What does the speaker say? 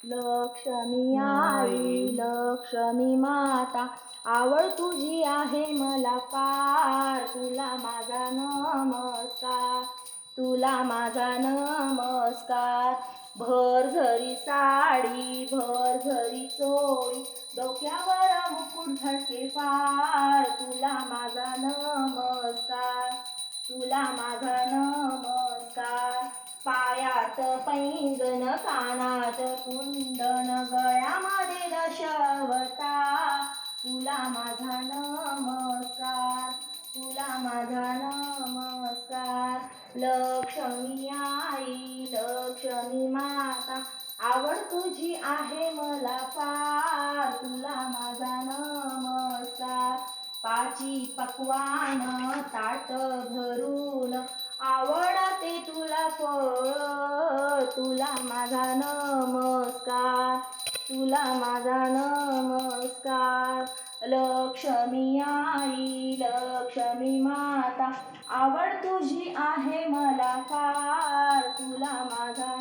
लक्ष्मी आई लक्ष्मी माता आवड तुझी आहे मला फार तुला माझा नमस्कार तुला माझा नमस्कार भर झरी साडी भर झरी चोळी डोक्यावर मुकुट झटके फार तुला माझा नमस्कार तुला माझा नमस्कार पायात पैंजण कानात कुंडन गळ्यामध्ये दशवता तुला माझा नमस्कार तुला माझा नमस्कार लक्ष्मी आई लक्ष्मी माता आवड तुझी आहे मला फार तुला माझा नमस्कार पाची पक्वान ताट भरून आवडते तुला फळ तुला माझा नमस्कार तुला माझा नमस्कार लक्ष्मी आई लक्ष्मी माता आवड तुझी आहे मला फार तुला माझा